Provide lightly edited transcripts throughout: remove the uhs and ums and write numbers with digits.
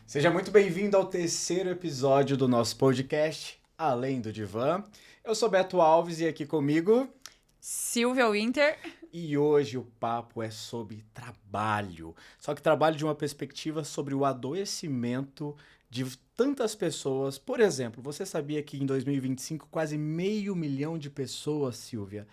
Seja muito bem-vindo ao terceiro episódio do nosso podcast, Além do Divã. Eu sou Beto Alves e aqui comigo... Silvia Winter. E hoje o papo é sobre trabalho. Só que trabalho de uma perspectiva sobre o adoecimento de tantas pessoas. Por exemplo, você sabia que em 2025 quase 500 mil de pessoas, Silvia,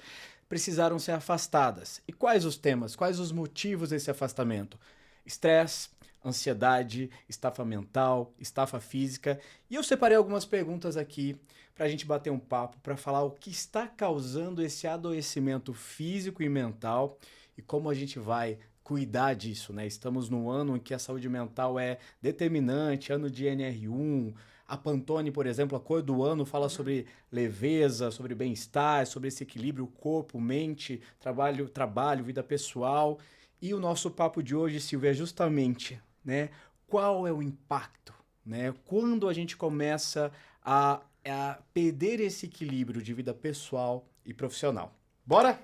precisaram ser afastadas? E quais os temas? Quais os motivos desse afastamento? Estresse, ansiedade, estafa mental, estafa física. E eu separei algumas perguntas aqui para a gente bater um papo, para falar o que está causando esse adoecimento físico e mental e como a gente vai cuidar disso, né? Estamos num ano em que a saúde mental é determinante, ano de NR1. A Pantone, por exemplo, a cor do ano fala sobre leveza, sobre bem-estar, sobre esse equilíbrio corpo, mente, trabalho, vida pessoal. E o nosso papo de hoje, Silvia, é justamente, né, qual é o impacto, né? Quando a gente começa a perder esse equilíbrio de vida pessoal e profissional. Bora?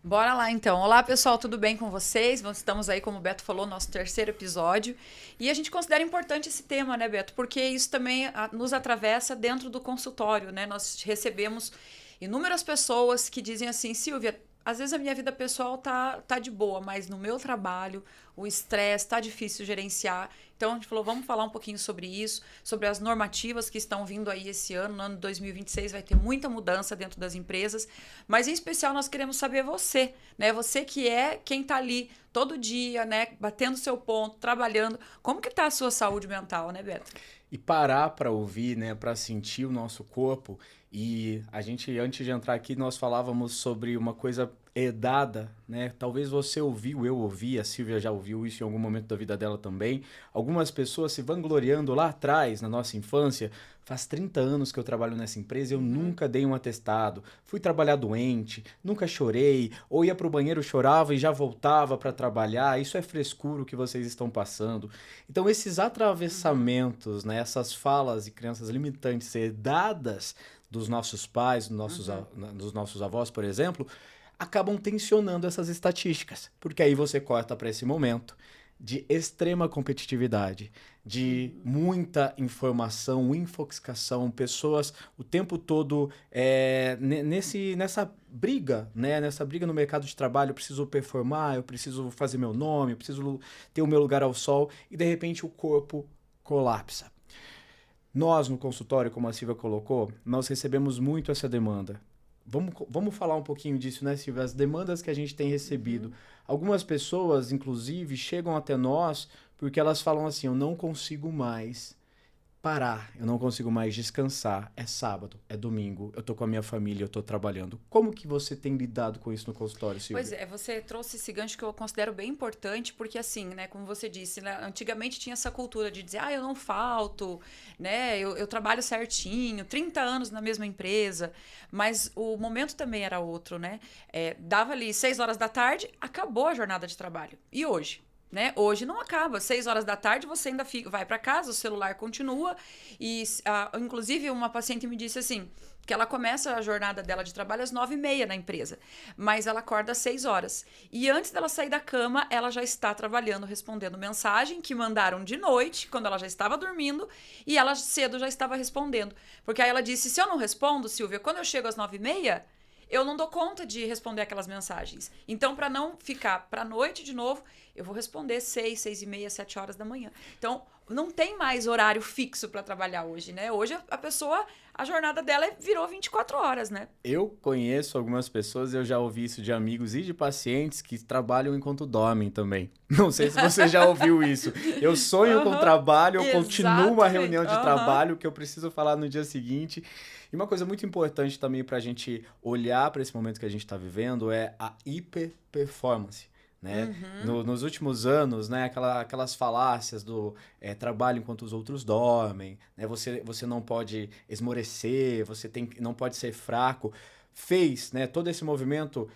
Bora lá então. Olá pessoal, tudo bem com vocês? Estamos aí, como o Beto falou, no nosso terceiro episódio. E a gente considera importante esse tema, né, Beto? Porque isso também nos atravessa dentro do consultório, né? Nós recebemos inúmeras pessoas que dizem assim, Silvia, às vezes a minha vida pessoal tá de boa, mas no meu trabalho o estresse tá difícil gerenciar. Então a gente falou, vamos falar um pouquinho sobre isso, sobre as normativas que estão vindo aí esse ano. No ano de 2026 vai ter muita mudança dentro das empresas, mas em especial nós queremos saber você, né? Você que é quem tá ali todo dia, né, batendo seu ponto, trabalhando. Como que tá a sua saúde mental, né, Beto? E parar para ouvir, né, para sentir o nosso corpo. E a gente, antes de entrar aqui, nós falávamos sobre uma coisa herdada, né? Talvez você ouviu, eu ouvi, a Silvia já ouviu isso em algum momento da vida dela também. Algumas pessoas se vangloriando lá atrás, na nossa infância. Faz 30 anos que eu trabalho nessa empresa, eu nunca dei um atestado, fui trabalhar doente, nunca chorei, ou ia pro banheiro, chorava e já voltava para trabalhar. Isso é frescura o que vocês estão passando. Então, esses atravessamentos, né, essas falas e crenças limitantes herdadas dos nossos pais, dos nossos avós, por exemplo, acabam tensionando essas estatísticas, porque aí você corta para esse momento de extrema competitividade, de muita informação, infoxicação, pessoas o tempo todo nessa briga, né? Nessa briga no mercado de trabalho, eu preciso performar, eu preciso fazer meu nome, eu preciso ter o meu lugar ao sol, e de repente o corpo colapsa. Nós, no consultório, como a Silvia colocou, nós recebemos muito essa demanda. Vamos falar um pouquinho disso, né, Silvia? As demandas que a gente tem recebido. Algumas pessoas, inclusive, chegam até nós porque elas falam assim, eu não consigo mais parar, eu não consigo mais descansar. É sábado, é domingo, eu tô com a minha família, eu tô trabalhando. Como que você tem lidado com isso no consultório, Silvia? Pois é, você trouxe esse gancho que eu considero bem importante, porque assim, né, como você disse, né, antigamente tinha essa cultura de dizer, eu não falto, né, eu trabalho certinho, 30 anos na mesma empresa, mas o momento também era outro, né, dava ali 6 horas da tarde, acabou a jornada de trabalho. E hoje? Né? Hoje não acaba. 6 horas da tarde você ainda vai para casa, o celular continua. E, inclusive, uma paciente me disse assim, que ela começa a jornada dela de trabalho às 9h30 na empresa, mas ela acorda às 6 horas. E antes dela sair da cama, ela já está trabalhando, respondendo mensagem que mandaram de noite, quando ela já estava dormindo, e ela cedo já estava respondendo. Porque aí ela disse, se eu não respondo, Silvia, quando eu chego às 9h30, eu não dou conta de responder aquelas mensagens. Então, para não ficar para a noite de novo, eu vou responder 6, 6h30, 7 horas da manhã. Então, não tem mais horário fixo para trabalhar hoje, né? Hoje a pessoa, a jornada dela virou 24 horas, né? Eu conheço algumas pessoas, eu já ouvi isso de amigos e de pacientes que trabalham enquanto dormem também. Não sei se você já ouviu isso. Eu sonho com trabalho, eu continuo uma reunião de trabalho que eu preciso falar no dia seguinte. E uma coisa muito importante também para a gente olhar para esse momento que a gente está vivendo é a hiperperformance. Né? Nos últimos anos, né, aquelas falácias do trabalho enquanto os outros dormem, né? Você não pode esmorecer, não pode ser fraco. Fez, né, todo esse movimento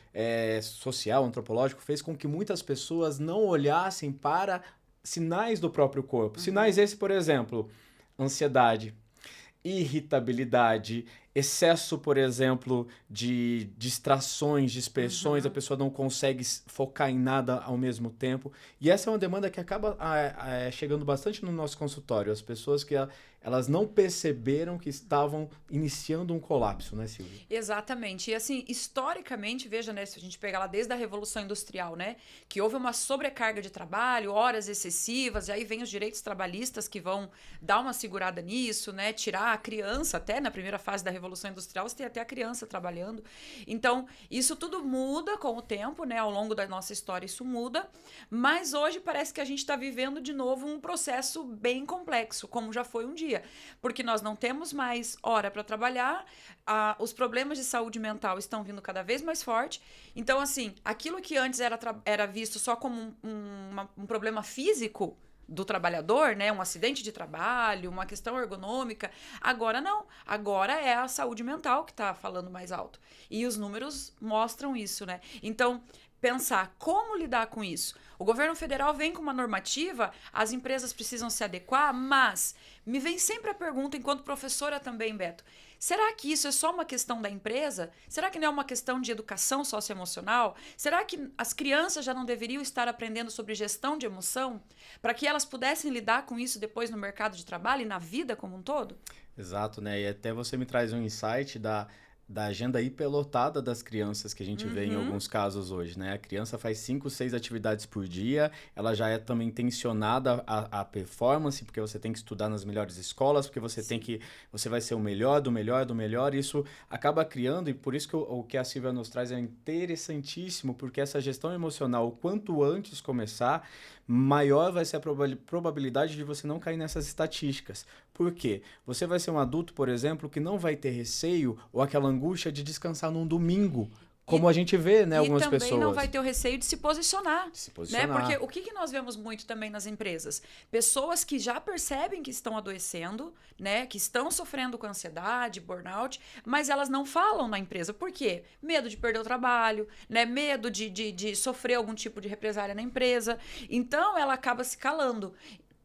social, antropológico, fez com que muitas pessoas não olhassem para sinais do próprio corpo. Sinais esse, por exemplo, ansiedade. irritabilidade, excesso, por exemplo, de distrações, dispersões, a pessoa não consegue focar em nada ao mesmo tempo. E essa é uma demanda que acaba chegando bastante no nosso consultório. As pessoas que elas não perceberam que estavam iniciando um colapso, né, Silvia? Exatamente. E assim, historicamente, veja, né, se a gente pegar lá desde a Revolução Industrial, né, que houve uma sobrecarga de trabalho, horas excessivas, e aí vem os direitos trabalhistas que vão dar uma segurada nisso, né, tirar a criança, até na primeira fase da Revolução Industrial, você tem até a criança trabalhando. Então, isso tudo muda com o tempo, né, ao longo da nossa história isso muda, mas hoje parece que a gente está vivendo de novo um processo bem complexo, como já foi um dia. Porque nós não temos mais hora para trabalhar, os problemas de saúde mental estão vindo cada vez mais forte. Então, assim, aquilo que antes era visto só como um problema físico do trabalhador, né, um acidente de trabalho, uma questão ergonômica, agora não. Agora é a saúde mental que está falando mais alto. E os números mostram isso, né? Então, pensar como lidar com isso. O governo federal vem com uma normativa, as empresas precisam se adequar, mas me vem sempre a pergunta, enquanto professora também, Beto, será que isso é só uma questão da empresa? Será que não é uma questão de educação socioemocional? Será que as crianças já não deveriam estar aprendendo sobre gestão de emoção para que elas pudessem lidar com isso depois no mercado de trabalho e na vida como um todo? Exato, né? E até você me traz um insight da agenda hiperlotada das crianças que a gente vê em alguns casos hoje, né? A criança faz 5, 6 atividades por dia, ela já é também tensionada a performance, porque você tem que estudar nas melhores escolas, porque você vai ser o melhor, do melhor, do melhor, e isso acaba criando, e por isso que o que a Silvia nos traz é interessantíssimo, porque essa gestão emocional, o quanto antes começar, maior vai ser a probabilidade de você não cair nessas estatísticas. Por quê? Você vai ser um adulto, por exemplo, que não vai ter receio ou aquela angústia de descansar num domingo, como a gente vê, né, algumas pessoas. E também não vai ter o receio de se posicionar. De se posicionar. Né? Porque o que nós vemos muito também nas empresas? Pessoas que já percebem que estão adoecendo, né, que estão sofrendo com ansiedade, burnout, mas elas não falam na empresa. Por quê? Medo de perder o trabalho, né? Medo de sofrer algum tipo de represália na empresa. Então, ela acaba se calando.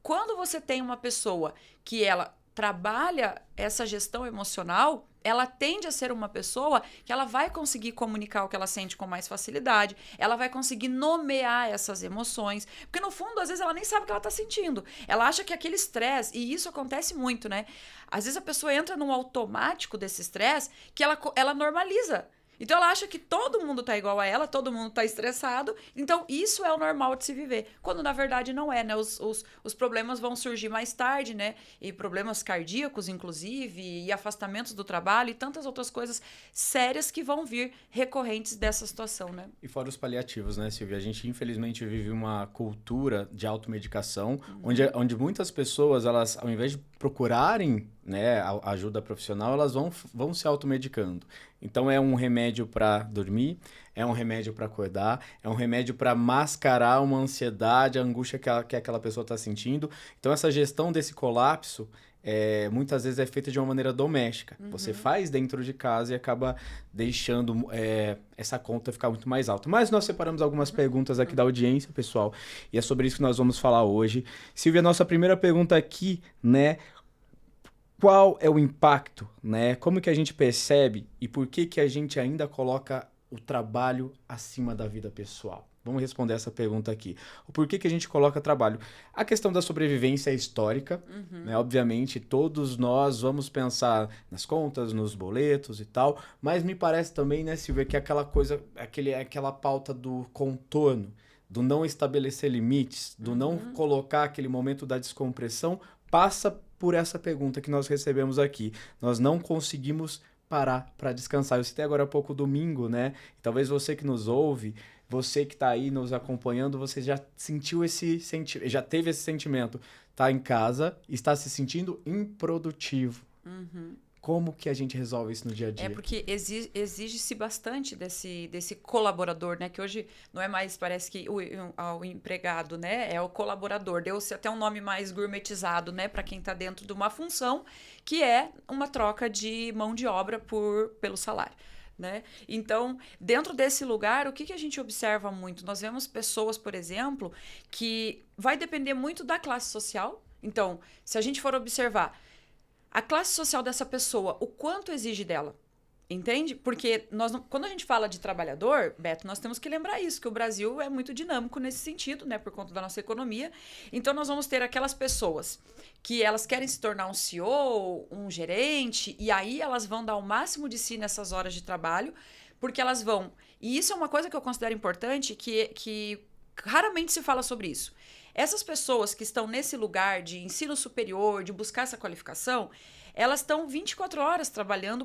Quando você tem uma pessoa que ela trabalha essa gestão emocional, ela tende a ser uma pessoa que ela vai conseguir comunicar o que ela sente com mais facilidade, ela vai conseguir nomear essas emoções, porque no fundo, às vezes, ela nem sabe o que ela está sentindo. Ela acha que aquele estresse, e isso acontece muito, né? Às vezes a pessoa entra num automático desse estresse que ela normaliza. Então ela acha que todo mundo tá igual a ela, todo mundo tá estressado, então isso é o normal de se viver, quando na verdade não é, né? Os problemas vão surgir mais tarde, né? E problemas cardíacos, inclusive, e afastamentos do trabalho e tantas outras coisas sérias que vão vir recorrentes dessa situação, né? E fora os paliativos, né, Silvia? A gente infelizmente vive uma cultura de automedicação, onde muitas pessoas, elas, ao invés de procurarem, né, a ajuda profissional, elas vão se automedicando. Então é um remédio para dormir, é um remédio para acordar, é um remédio para mascarar uma ansiedade, a angústia que aquela pessoa está sentindo. Então essa gestão desse colapso muitas vezes é feita de uma maneira doméstica. Você faz dentro de casa e acaba deixando essa conta ficar muito mais alta. Mas nós separamos algumas perguntas aqui da audiência, pessoal, e é sobre isso que nós vamos falar hoje. Silvia, nossa primeira pergunta aqui, né? Qual é o impacto, né? Como que a gente percebe e por que a gente ainda coloca o trabalho acima da vida pessoal? Vamos responder essa pergunta aqui. O porquê que a gente coloca trabalho? A questão da sobrevivência é histórica, né? Obviamente, todos nós vamos pensar nas contas, nos boletos e tal, mas me parece também, né, Silvia, que aquela coisa, aquela pauta do contorno, do não estabelecer limites, do não colocar aquele momento da descompressão, passa por essa pergunta que nós recebemos aqui. Nós não conseguimos parar para descansar. Eu citei agora há pouco domingo, né? Talvez você que nos ouve, você que está aí nos acompanhando, você já sentiu já teve esse sentimento. Está em casa, está se sentindo improdutivo. Como que a gente resolve isso no dia a dia? É porque exige-se bastante desse colaborador, né? Que hoje não é mais, parece que o empregado, né? É o colaborador. Deu-se até um nome mais gourmetizado, né? Para quem está dentro de uma função, que é uma troca de mão de obra pelo salário. Né? Então, dentro desse lugar, o que a gente observa muito? Nós vemos pessoas, por exemplo, que vai depender muito da classe social. Então, se a gente for observar, a classe social dessa pessoa, o quanto exige dela. Entende? Porque quando a gente fala de trabalhador, Beto, nós temos que lembrar isso, que o Brasil é muito dinâmico nesse sentido, né? Por conta da nossa economia. Então, nós vamos ter aquelas pessoas que elas querem se tornar um CEO, um gerente, e aí elas vão dar o máximo de si nessas horas de trabalho, porque elas vão... E isso é uma coisa que eu considero importante, que raramente se fala sobre isso. Essas pessoas que estão nesse lugar de ensino superior, de buscar essa qualificação, elas estão 24 horas trabalhando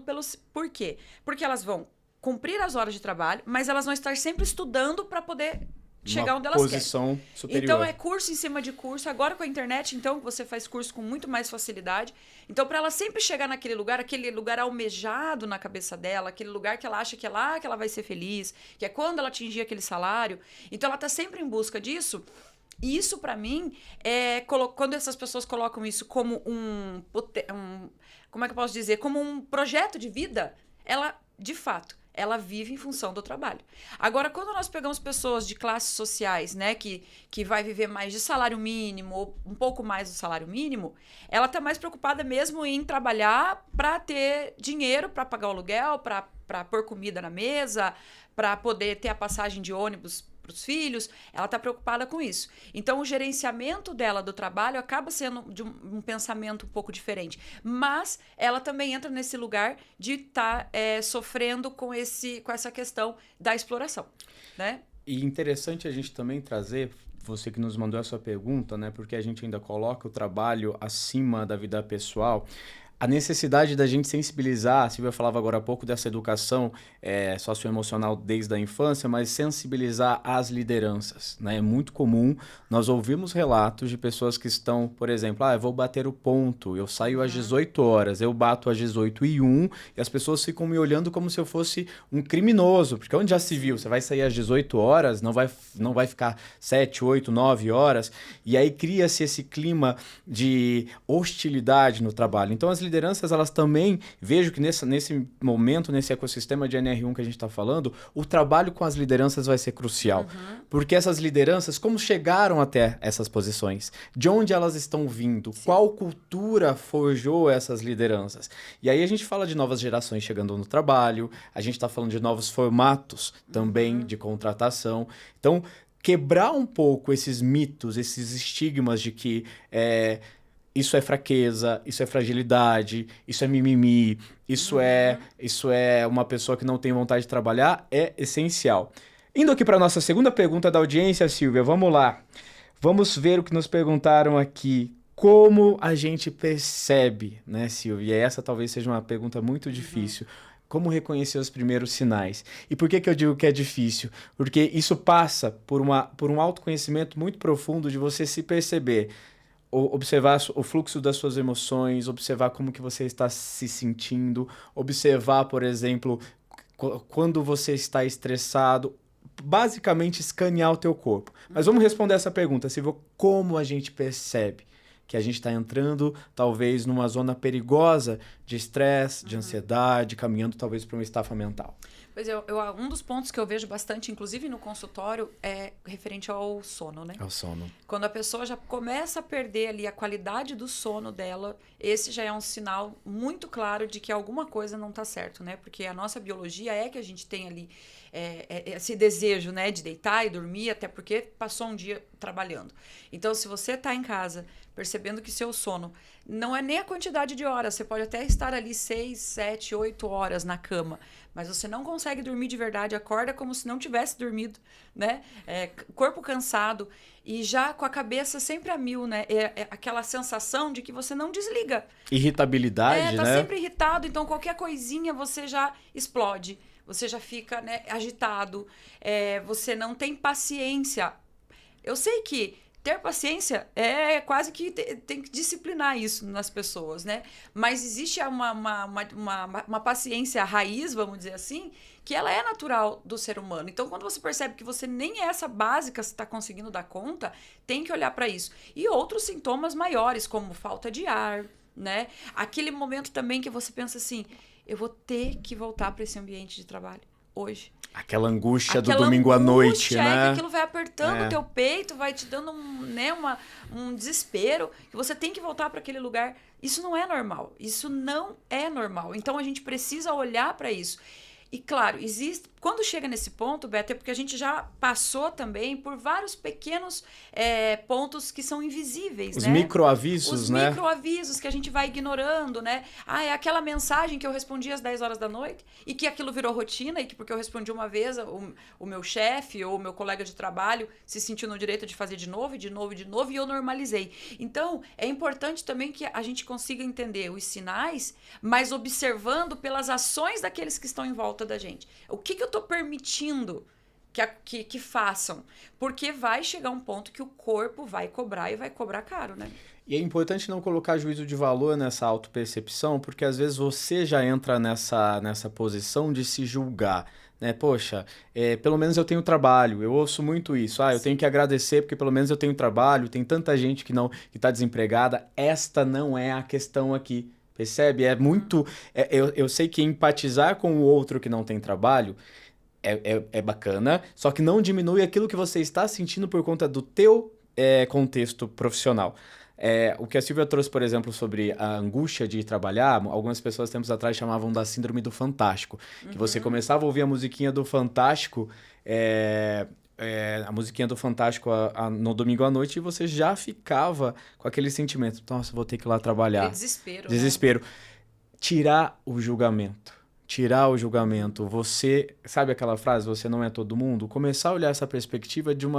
Por quê? Porque elas vão cumprir as horas de trabalho, mas elas vão estar sempre estudando para poder chegar onde elas querem. Posição superior. Então, é curso em cima de curso. Agora, com a internet, então, você faz curso com muito mais facilidade. Então, para ela sempre chegar naquele lugar almejado na cabeça dela, aquele lugar que ela acha que é lá que ela vai ser feliz, que é quando ela atingir aquele salário. Então, ela está sempre em busca disso. E isso, para mim, quando essas pessoas colocam isso como como é que eu posso dizer? Como um projeto de vida, ela, de fato, ela vive em função do trabalho. Agora, quando nós pegamos pessoas de classes sociais, né, que vai viver mais de salário mínimo, ou um pouco mais do salário mínimo, ela está mais preocupada mesmo em trabalhar para ter dinheiro para pagar o aluguel, para pôr comida na mesa, para poder ter a passagem de ônibus para os filhos, ela está preocupada com isso. Então, o gerenciamento dela do trabalho acaba sendo de um pensamento um pouco diferente. Mas ela também entra nesse lugar de estar sofrendo com essa questão da exploração, né? E interessante a gente também trazer, você que nos mandou essa pergunta, né? Porque a gente ainda coloca o trabalho acima da vida pessoal. A necessidade da gente sensibilizar, a Silvia falava agora há pouco dessa educação socioemocional desde a infância, mas sensibilizar as lideranças, né? É muito comum nós ouvirmos relatos de pessoas que estão, por exemplo, eu vou bater o ponto, eu saio às 18 horas, eu bato às 18h01 e as pessoas ficam me olhando como se eu fosse um criminoso, porque onde já se viu, você vai sair às 18 horas, não vai ficar 7, 8, 9 horas, e aí cria-se esse clima de hostilidade no trabalho. Então, as lideranças, elas também, vejo que nesse momento, nesse ecossistema de NR1 que a gente está falando, o trabalho com as lideranças vai ser crucial. Porque essas lideranças, como chegaram até essas posições? De onde elas estão vindo? Sim. Qual cultura forjou essas lideranças? E aí a gente fala de novas gerações chegando no trabalho, a gente está falando de novos formatos também de contratação. Então, quebrar um pouco esses mitos, esses estigmas de que isso é fraqueza, isso é fragilidade, isso é mimimi, isso é uma pessoa que não tem vontade de trabalhar, é essencial. Indo aqui para a nossa segunda pergunta da audiência, Silvia, vamos lá. Vamos ver o que nos perguntaram aqui. Como a gente percebe, né, Silvia? E essa talvez seja uma pergunta muito difícil. Como reconhecer os primeiros sinais? E por que eu digo que é difícil? Porque isso passa por um autoconhecimento muito profundo de você se perceber. Observar o fluxo das suas emoções, observar como que você está se sentindo, observar, por exemplo, quando você está estressado, basicamente escanear o teu corpo. Mas vamos responder essa pergunta, Silvia, como a gente percebe que a gente está entrando, talvez, numa zona perigosa de estresse, de ansiedade, caminhando, talvez, para uma estafa mental? Pois é, um dos pontos que eu vejo bastante, inclusive no consultório, é referente ao sono, né? Ao sono. Quando a pessoa já começa a perder ali a qualidade do sono dela, esse já é um sinal muito claro de que alguma coisa não está certo, né? Porque a nossa biologia é que a gente tem ali esse desejo, né, de deitar e dormir, até porque passou um dia trabalhando. Então, se você está em casa percebendo que seu sono não é nem a quantidade de horas, você pode até estar ali 6, 7, 8 horas na cama, mas você não consegue dormir de verdade, acorda como se não tivesse dormido, né? Corpo cansado e já com a cabeça sempre a mil, né? Aquela sensação de que você não desliga. Irritabilidade, tá né? sempre irritado, então qualquer coisinha você já explode, você já fica, né, agitado, você não tem paciência. Eu sei que ter paciência é quase que tem que disciplinar isso nas pessoas, né? Mas existe uma paciência raiz, vamos dizer assim, que ela é natural do ser humano. Então, quando você percebe que você nem essa básica está conseguindo dar conta, tem que olhar para isso. E outros sintomas maiores, como falta de ar, né? Aquele momento também que você pensa assim, eu vou ter que voltar para esse ambiente de trabalho hoje. Aquela angústia do Aquela domingo à noite, angústia, né? que aquilo vai apertando o teu peito, vai te dando um desespero, que você tem que voltar para aquele lugar. Isso não é normal. Isso não é normal. Então a gente precisa olhar para isso. E claro, existe. Quando chega nesse ponto, Beto, é porque a gente já passou também por vários pequenos pontos que são invisíveis, Os né? microavisos, né? Os microavisos que a gente vai ignorando, né? Ah, é aquela mensagem que eu respondi às 10 horas da noite e que aquilo virou rotina e que porque eu respondi uma vez, o meu chefe ou o meu colega de trabalho se sentiu no direito de fazer de novo, e eu normalizei. Então, é importante também que a gente consiga entender os sinais, mas observando pelas ações daqueles que estão em volta da gente. O que eu estou permitindo que façam? Porque vai chegar um ponto que o corpo vai cobrar e vai cobrar caro, né? E é importante não colocar juízo de valor nessa autopercepção, porque às vezes você já entra nessa posição de se julgar, né? Poxa, pelo menos eu tenho trabalho, eu ouço muito isso. Eu tenho que agradecer porque pelo menos eu tenho trabalho, tem tanta gente que está desempregada. Esta não é a questão aqui, percebe? É muito... eu sei que empatizar com o outro que não tem trabalho é bacana, só que não diminui aquilo que você está sentindo por conta do teu contexto profissional. O que a Silvia trouxe, por exemplo, sobre a angústia de ir trabalhar, algumas pessoas tempos atrás chamavam da síndrome do Fantástico. Que você começava a ouvir a musiquinha do Fantástico, a musiquinha do Fantástico no domingo à noite, e você já ficava com aquele sentimento. Nossa, vou ter que ir lá trabalhar. Desespero. Desespero. Né? Tirar o julgamento. Você, sabe aquela frase, você não é todo mundo? Começar a olhar essa perspectiva de um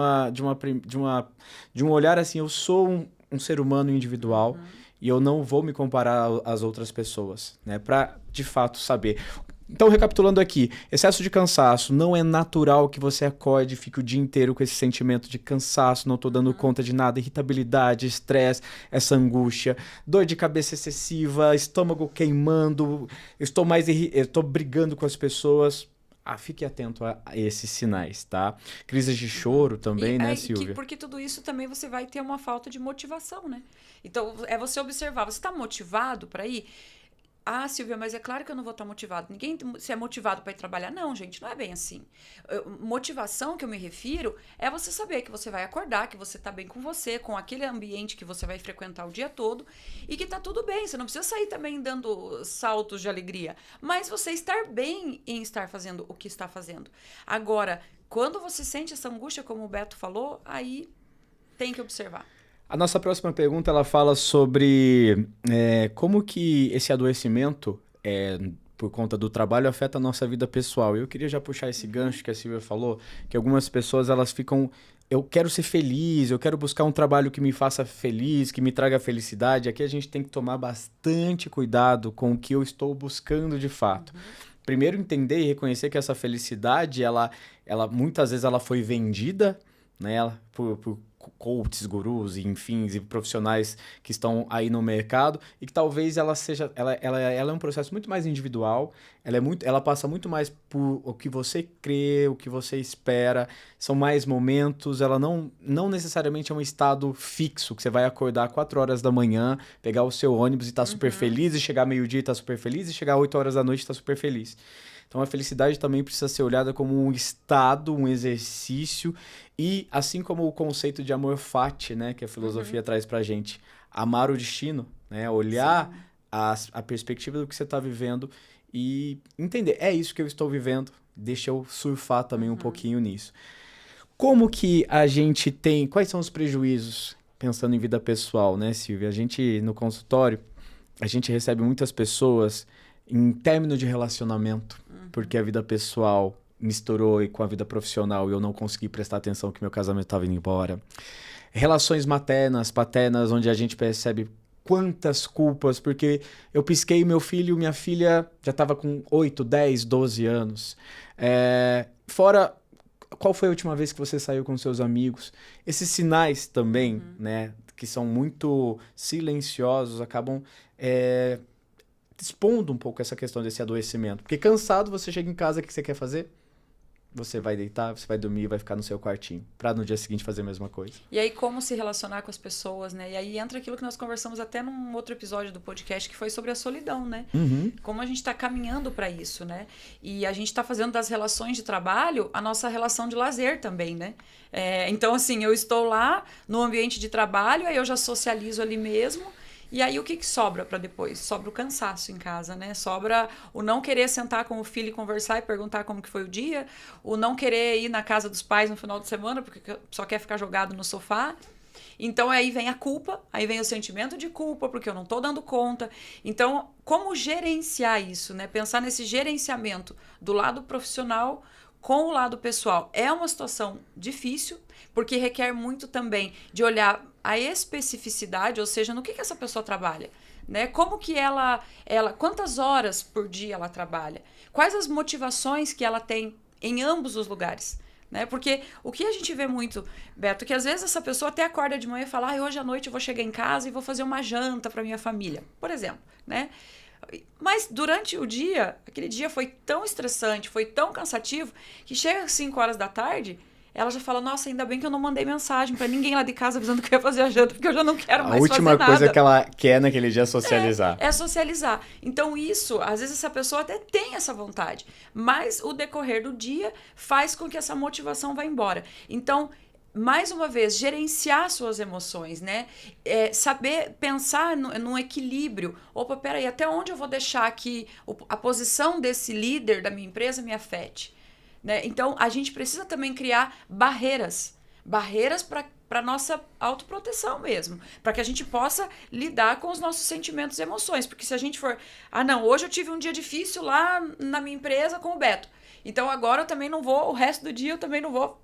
olhar assim, eu sou um ser humano individual e eu não vou me comparar às outras pessoas, né? Para, de fato, saber. Então, recapitulando aqui, excesso de cansaço, não é natural que você acorde e fique o dia inteiro com esse sentimento de cansaço, não tô dando conta de nada, irritabilidade, estresse, essa angústia, dor de cabeça excessiva, estômago queimando, eu tô brigando com as pessoas. Fique atento a esses sinais, tá? Crises de choro também, né, Silvia? Porque tudo isso também você vai ter uma falta de motivação, né? Então, é você observar, você está motivado para ir? Silvia, mas é claro que eu não vou estar motivado. Ninguém se é motivado para ir trabalhar. Não, gente, não é bem assim. Motivação que eu me refiro é você saber que você vai acordar, que você está bem com você, com aquele ambiente que você vai frequentar o dia todo e que está tudo bem. Você não precisa sair também dando saltos de alegria, mas você estar bem em estar fazendo o que está fazendo. Agora, quando você sente essa angústia, como o Beto falou, aí tem que observar. A nossa próxima pergunta, ela fala sobre como que esse adoecimento, por conta do trabalho, afeta a nossa vida pessoal. Eu queria já puxar esse gancho que a Silvia falou, que algumas pessoas, elas ficam... Eu quero ser feliz, eu quero buscar um trabalho que me faça feliz, que me traga felicidade. Aqui a gente tem que tomar bastante cuidado com o que eu estou buscando de fato. Primeiro, entender e reconhecer que essa felicidade, ela muitas vezes ela foi vendida, né, por coaches, gurus, enfim, e profissionais que estão aí no mercado, e que talvez ela é um processo muito mais individual, ela passa muito mais por o que você crê, o que você espera, são mais momentos, ela não necessariamente é um estado fixo, que você vai acordar 4 horas da manhã, pegar o seu ônibus e estar super feliz, e chegar meio-dia e estar super feliz, e chegar 8 horas da noite e estar super feliz. Então, a felicidade também precisa ser olhada como um estado, um exercício, e assim como o conceito de amor fati, né, que a filosofia traz pra gente, amar o destino, né, olhar a perspectiva do que você está vivendo e entender, é isso que eu estou vivendo, deixa eu surfar também um pouquinho nisso. Como que a gente tem, quais são os prejuízos, pensando em vida pessoal, né, Silvia? A gente, no consultório, a gente recebe muitas pessoas em término de relacionamento, porque a vida pessoal misturou com a vida profissional e eu não consegui prestar atenção que meu casamento estava indo embora. Relações maternas, paternas, onde a gente percebe quantas culpas, porque eu pisquei meu filho, minha filha já estava com 8, 10, 12 anos. Fora, qual foi a última vez que você saiu com seus amigos? Esses sinais também, né, que são muito silenciosos, acabam... expondo um pouco essa questão desse adoecimento. Porque cansado, você chega em casa, o que você quer fazer? você vai deitar, você vai dormir, vai ficar no seu quartinho, para no dia seguinte fazer a mesma coisa. E aí, como se relacionar com as pessoas, né? E aí entra aquilo que nós conversamos até num outro episódio do podcast, que foi sobre a solidão, né? Como a gente está caminhando para isso, né? E a gente está fazendo das relações de trabalho a nossa relação de lazer também, né? Então, assim, eu estou lá no ambiente de trabalho, aí eu já socializo ali mesmo. E aí o que sobra para depois? Sobra o cansaço em casa, né? Sobra o não querer sentar com o filho e conversar e perguntar como que foi o dia, o não querer ir na casa dos pais no final de semana porque só quer ficar jogado no sofá. Então aí vem a culpa, aí vem o sentimento de culpa porque eu não estou dando conta. Então, como gerenciar isso, né? Pensar nesse gerenciamento do lado profissional com o lado pessoal. É uma situação difícil, porque requer muito também de olhar a especificidade, ou seja, no que essa pessoa trabalha, né? Como que ela, quantas horas por dia ela trabalha? Quais as motivações que ela tem em ambos os lugares, né? Porque o que a gente vê muito, Beto, que às vezes essa pessoa até acorda de manhã e fala: hoje à noite eu vou chegar em casa e vou fazer uma janta para minha família, por exemplo, né? Mas durante o dia, aquele dia foi tão estressante, foi tão cansativo, que chega às 5 horas da tarde, ela já fala: nossa, ainda bem que eu não mandei mensagem pra ninguém lá de casa avisando que eu ia fazer a janta, porque eu já não quero mais fazer nada. A última coisa que ela quer naquele dia é socializar. É socializar. Então isso, às vezes essa pessoa até tem essa vontade, mas o decorrer do dia faz com que essa motivação vá embora. Então, mais uma vez, gerenciar suas emoções, né? Saber pensar num equilíbrio. Opa, peraí, até onde eu vou deixar que a posição desse líder da minha empresa me afete? Né? Então, a gente precisa também criar barreiras para a nossa autoproteção mesmo, para que a gente possa lidar com os nossos sentimentos e emoções, porque se a gente for, não, hoje eu tive um dia difícil lá na minha empresa com o Beto, então agora eu também não vou, o resto do dia eu também não vou,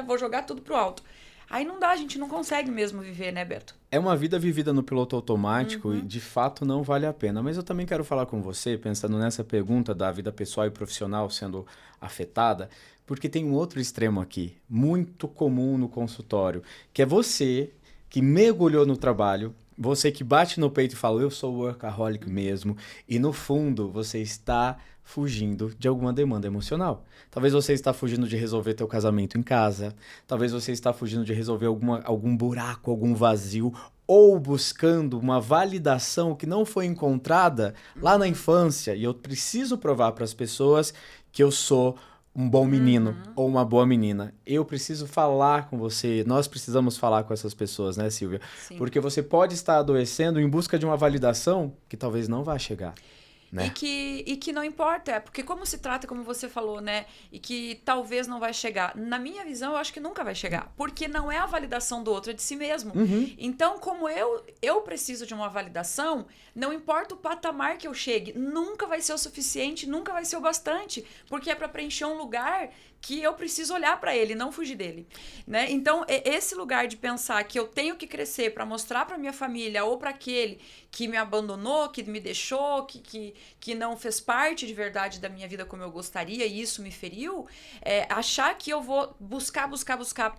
vou jogar tudo pro alto. Aí não dá, a gente não consegue mesmo viver, né, Beto? É uma vida vivida no piloto automático e, de fato, não vale a pena. Mas eu também quero falar com você, pensando nessa pergunta da vida pessoal e profissional sendo afetada, porque tem um outro extremo aqui, muito comum no consultório, que é você que mergulhou no trabalho, você que bate no peito e fala: eu sou workaholic mesmo, e no fundo você está fugindo de alguma demanda emocional. Talvez você está fugindo de resolver teu casamento em casa, talvez você está fugindo de resolver algum buraco, algum vazio, ou buscando uma validação que não foi encontrada lá na infância, e eu preciso provar para as pessoas que eu sou um bom menino ou uma boa menina. Eu preciso falar com você, nós precisamos falar com essas pessoas, né, Silvia? Sim. Porque você pode estar adoecendo em busca de uma validação que talvez não vá chegar. Né? E que não importa, porque como se trata, como você falou, né? E que talvez não vai chegar. Na minha visão, eu acho que nunca vai chegar. Porque não é a validação do outro, é de si mesmo. Então, como eu preciso de uma validação, não importa o patamar que eu chegue, nunca vai ser o suficiente, nunca vai ser o bastante. Porque é para preencher um lugar que eu preciso olhar para ele, não fugir dele, né? Então, esse lugar de pensar que eu tenho que crescer para mostrar para minha família ou para aquele que me abandonou, que me deixou, que não fez parte de verdade da minha vida como eu gostaria e isso me feriu, achar que eu vou buscar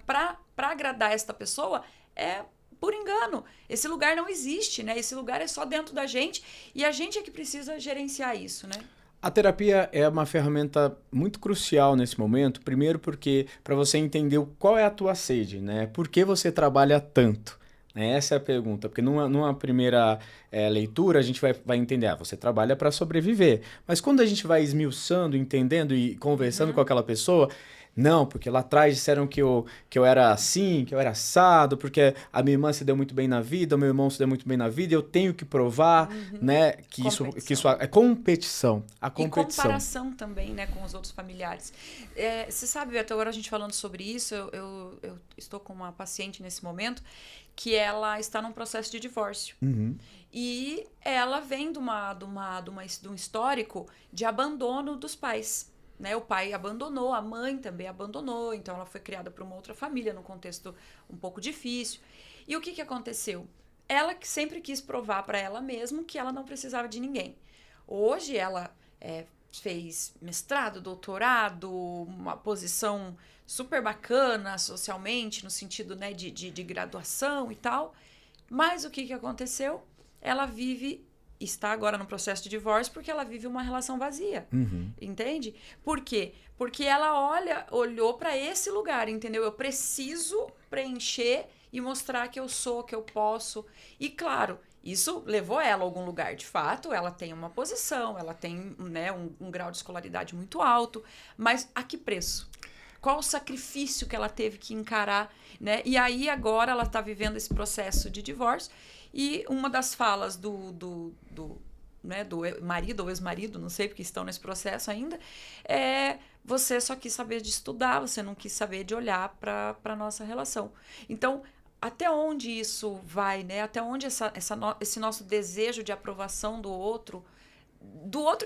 para agradar esta pessoa é por engano. Esse lugar não existe, né? Esse lugar é só dentro da gente e a gente é que precisa gerenciar isso, né? A terapia é uma ferramenta muito crucial nesse momento, primeiro porque para você entender qual é a tua sede, né? Por que você trabalha tanto? Essa é a pergunta, porque numa primeira leitura a gente vai entender, você trabalha para sobreviver. Mas quando a gente vai esmiuçando, entendendo e conversando com aquela pessoa, não, porque lá atrás disseram que eu era assim, que eu era assado, porque a minha irmã se deu muito bem na vida, o meu irmão se deu muito bem na vida, e eu tenho que provar, né, que isso é competição. A competição. E comparação também, né, com os outros familiares. Você sabe, Beto, agora a gente falando sobre isso, eu estou com uma paciente nesse momento que ela está num processo de divórcio. E ela vem de um histórico de abandono dos pais. Né? O pai abandonou, a mãe também abandonou, então ela foi criada por uma outra família num contexto um pouco difícil. E o que aconteceu? Ela que sempre quis provar para ela mesma que ela não precisava de ninguém. Hoje ela fez mestrado, doutorado, uma posição super bacana socialmente, no sentido, né, de graduação e tal. Mas o que aconteceu? Ela está agora no processo de divórcio porque ela vive uma relação vazia. Entende? Por quê? Porque ela olhou para esse lugar, entendeu? Eu preciso preencher e mostrar que eu sou, que eu posso. E claro, isso levou ela a algum lugar. De fato, ela tem uma posição, ela tem, né, um grau de escolaridade muito alto, mas a que preço? Qual o sacrifício que ela teve que encarar, né? E aí agora ela está vivendo esse processo de divórcio e uma das falas do marido ou ex-marido, não sei porque estão nesse processo ainda, você só quis saber de estudar, você não quis saber de olhar para a nossa relação. Então, até onde isso vai, né? Até onde esse nosso desejo de aprovação do outro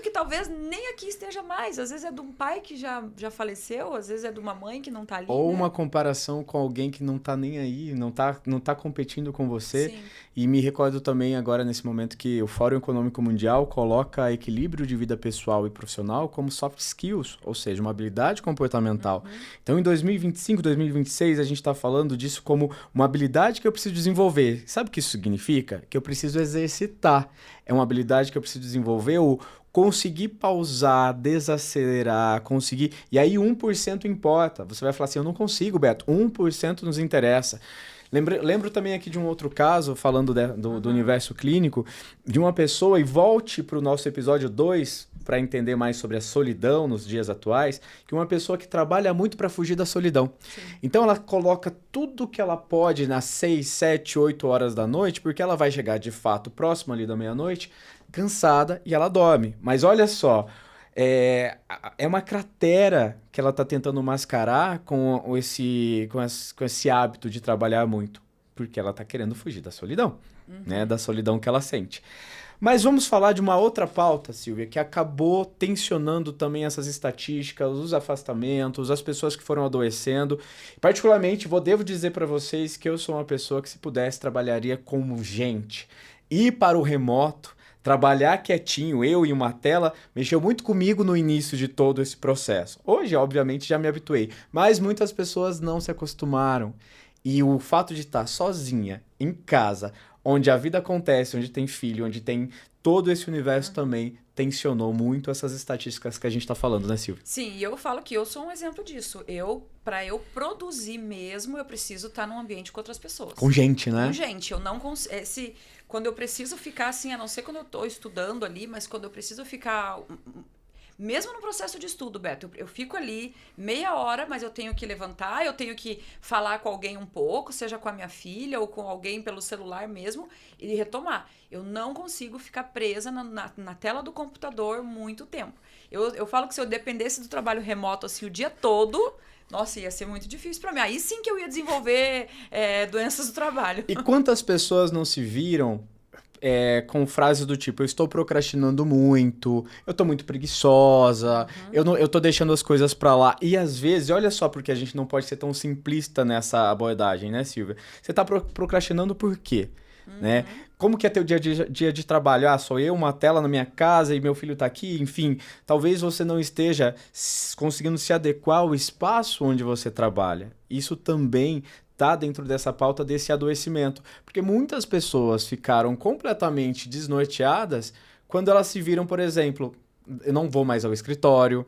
que talvez nem aqui esteja mais. Às vezes é de um pai que já faleceu, às vezes é de uma mãe que não tá ali. Ou né? uma comparação com alguém que não tá nem aí, não tá competindo com você. Sim. E me recordo também agora, nesse momento, que o Fórum Econômico Mundial coloca equilíbrio de vida pessoal e profissional como soft skills, ou seja, uma habilidade comportamental. Então, em 2025, 2026, a gente está falando disso como uma habilidade que eu preciso desenvolver. Sabe o que isso significa? Que eu preciso exercitar. É uma habilidade que eu preciso desenvolver, ou conseguir pausar, desacelerar, conseguir... E aí 1% importa. Você vai falar assim, eu não consigo, Beto. 1% nos interessa. Lembro também aqui de um outro caso, falando do universo clínico, de uma pessoa, e volte para o nosso episódio 2, para entender mais sobre a solidão nos dias atuais, que uma pessoa que trabalha muito para fugir da solidão. Sim. Então ela coloca tudo que ela pode nas 6, 7, 8 horas da noite, porque ela vai chegar de fato próximo ali da meia-noite, cansada, e ela dorme. Mas olha só, é uma cratera que ela está tentando mascarar com esse hábito de trabalhar muito, porque ela está querendo fugir da solidão, né? Da solidão que ela sente. Mas vamos falar de uma outra pauta, Silvia, que acabou tensionando também essas estatísticas, os afastamentos, as pessoas que foram adoecendo. Particularmente, devo dizer para vocês que eu sou uma pessoa que, se pudesse, trabalharia como gente. Ir para o remoto, trabalhar quietinho, eu em uma tela, mexeu muito comigo no início de todo esse processo. Hoje, obviamente, já me habituei, mas muitas pessoas não se acostumaram. E o fato de estar sozinha, em casa, onde a vida acontece, onde tem filho, onde tem todo esse universo também, tensionou muito essas estatísticas que a gente está falando, né, Silvia? Sim, e eu falo que eu sou um exemplo disso. Para eu produzir mesmo, eu preciso estar num ambiente com outras pessoas. Com gente, né? Com gente. Eu não consigo... Quando eu preciso ficar assim, a não ser quando eu estou estudando ali, mas quando eu preciso ficar... Mesmo no processo de estudo, Beto, eu fico ali meia hora, mas eu tenho que levantar, eu tenho que falar com alguém um pouco, seja com a minha filha ou com alguém pelo celular mesmo, e retomar. Eu não consigo ficar presa na tela do computador muito tempo. Eu falo que se eu dependesse do trabalho remoto assim o dia todo, nossa, ia ser muito difícil para mim. Aí sim que eu ia desenvolver doenças do trabalho. E quantas pessoas não se viram com frases do tipo, eu estou procrastinando muito, eu estou muito preguiçosa, eu tô deixando as coisas pra lá. E às vezes, olha só, porque a gente não pode ser tão simplista nessa abordagem, né, Silvia? Você tá procrastinando por quê? Né? Como que é teu dia de trabalho? Sou eu, uma tela na minha casa e meu filho tá aqui, enfim. Talvez você não esteja conseguindo se adequar ao espaço onde você trabalha. Isso também tá dentro dessa pauta desse adoecimento. Porque muitas pessoas ficaram completamente desnorteadas quando elas se viram, por exemplo, eu não vou mais ao escritório,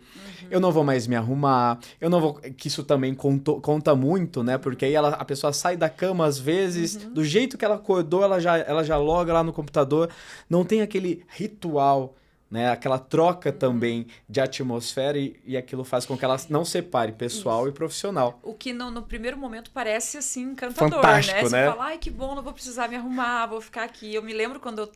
eu não vou mais me arrumar, eu não vou... Que isso também conta muito, né? Porque aí a pessoa sai da cama, às vezes, do jeito que ela acordou, ela já loga lá no computador. Não tem aquele ritual, né? Aquela troca também de atmosfera e aquilo faz com que ela não separe pessoal e profissional. O que no primeiro momento parece assim encantador, fantástico, né? Você né? fala, ai que bom, não vou precisar me arrumar, vou ficar aqui. Eu me lembro quando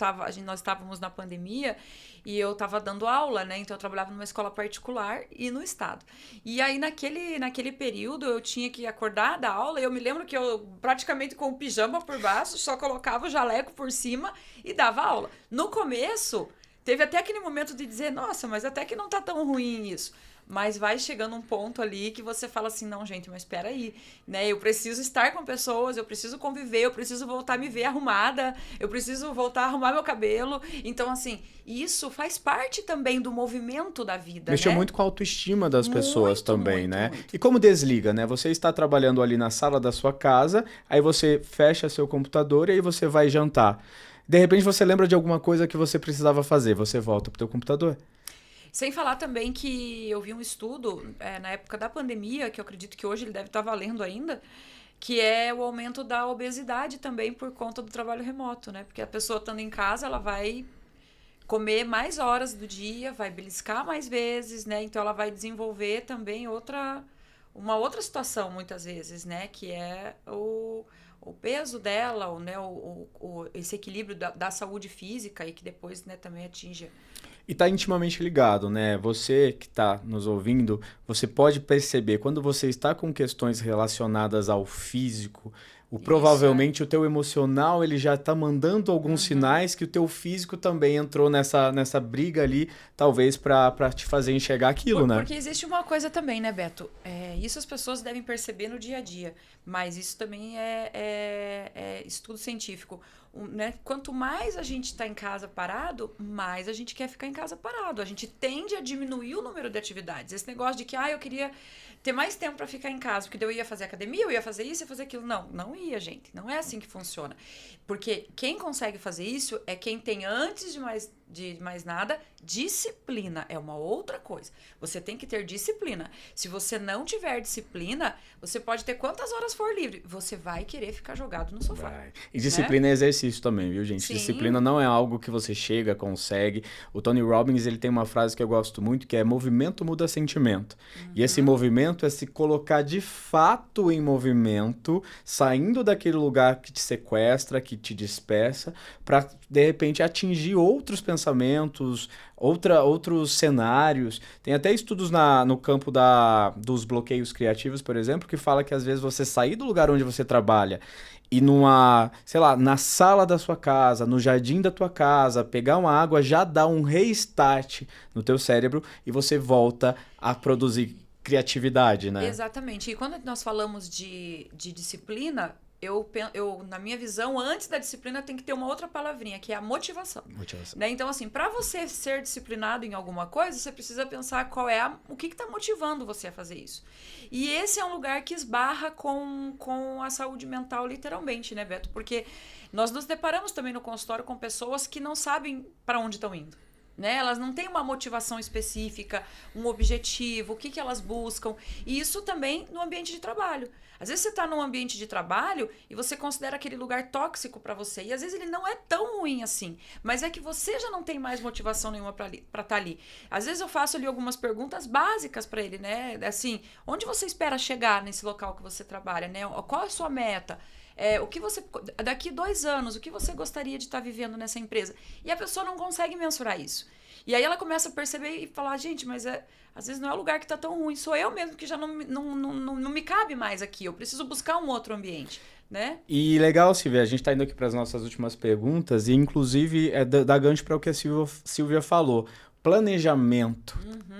nós estávamos na pandemia e eu estava dando aula, né? Então eu trabalhava numa escola particular e no estado. E aí naquele período eu tinha que acordar da aula e eu me lembro que eu praticamente com o pijama por baixo, só colocava o jaleco por cima e dava aula. No começo... Teve até aquele momento de dizer, nossa, mas até que não tá tão ruim isso. Mas vai chegando um ponto ali que você fala assim, não, gente, mas espera aí, né? Eu preciso estar com pessoas, eu preciso conviver, eu preciso voltar a me ver arrumada, eu preciso voltar a arrumar meu cabelo. Então, assim, isso faz parte também do movimento da vida, Mexeu né? muito com a autoestima das pessoas também, muito, né? muito. E como desliga, né? Você está trabalhando ali na sala da sua casa, aí você fecha seu computador e aí você vai jantar. De repente você lembra de alguma coisa que você precisava fazer, você volta pro teu computador. Sem falar também que eu vi um estudo na época da pandemia, que eu acredito que hoje ele deve estar valendo ainda, que é o aumento da obesidade também por conta do trabalho remoto, né? Porque a pessoa estando em casa, ela vai comer mais horas do dia, vai beliscar mais vezes, né? Então ela vai desenvolver também uma outra situação, muitas vezes, né? Que é o peso dela, né? Esse equilíbrio da saúde física e que depois, né, também atinge. E está intimamente ligado, né? Você que está nos ouvindo, você pode perceber quando você está com questões relacionadas ao físico, provavelmente o teu emocional ele já está mandando alguns sinais que o teu físico também entrou nessa briga ali, talvez para te fazer enxergar aquilo, né? Porque existe uma coisa também, né, Beto? Isso as pessoas devem perceber no dia a dia, mas isso também é estudo científico. Né? Quanto mais a gente está em casa parado, mais a gente quer ficar em casa parado. A gente tende a diminuir o número de atividades. Esse negócio de que eu queria ter mais tempo para ficar em casa, porque daí eu ia fazer academia, eu ia fazer isso, ia fazer aquilo. Não, não ia, gente. Não é assim que funciona. Porque quem consegue fazer isso é quem tem, antes de mais nada, disciplina. É uma outra coisa. Você tem que ter disciplina. Se você não tiver disciplina, você pode ter quantas horas for livre. Você vai querer ficar jogado no sofá. E disciplina é exercício também, viu, gente? Sim. Disciplina não é algo que você chega, consegue. O Tony Robbins, ele tem uma frase que eu gosto muito, que é: movimento muda sentimento. E esse movimento é se colocar de fato em movimento, saindo daquele lugar que te sequestra, que te dispersa, para de repente atingir outros pensamentos, outros cenários. Tem até estudos no campo dos bloqueios criativos, por exemplo, que fala que às vezes você sair do lugar onde você trabalha e na sala da sua casa, no jardim da tua casa, pegar uma água já dá um restart no teu cérebro e você volta a produzir criatividade, né? Exatamente. E quando nós falamos de disciplina, eu, na minha visão, antes da disciplina tem que ter uma outra palavrinha, que é a motivação. Né? Então, assim, para você ser disciplinado em alguma coisa, você precisa pensar o que está motivando você a fazer isso. E esse é um lugar que esbarra com a saúde mental, literalmente, né, Beto? Porque nós nos deparamos também no consultório com pessoas que não sabem para onde estão indo. Né? Elas não têm uma motivação específica, um objetivo, o que elas buscam. E isso também no ambiente de trabalho. Às vezes você está num ambiente de trabalho e você considera aquele lugar tóxico para você. E às vezes ele não é tão ruim assim. Mas é que você já não tem mais motivação nenhuma para estar ali. Às vezes eu faço ali algumas perguntas básicas para ele, né? Assim, onde você espera chegar nesse local que você trabalha, né? Qual é a sua meta? Daqui 2 anos, o que você gostaria de estar vivendo nessa empresa? E a pessoa não consegue mensurar isso. E aí ela começa a perceber e falar: gente, mas às vezes não é o lugar que está tão ruim, sou eu mesmo que já não me cabe mais aqui, eu preciso buscar um outro ambiente, né? E legal, Silvia, a gente está indo aqui para as nossas últimas perguntas e inclusive dá gancho para o que a Silvia falou. Planejamento,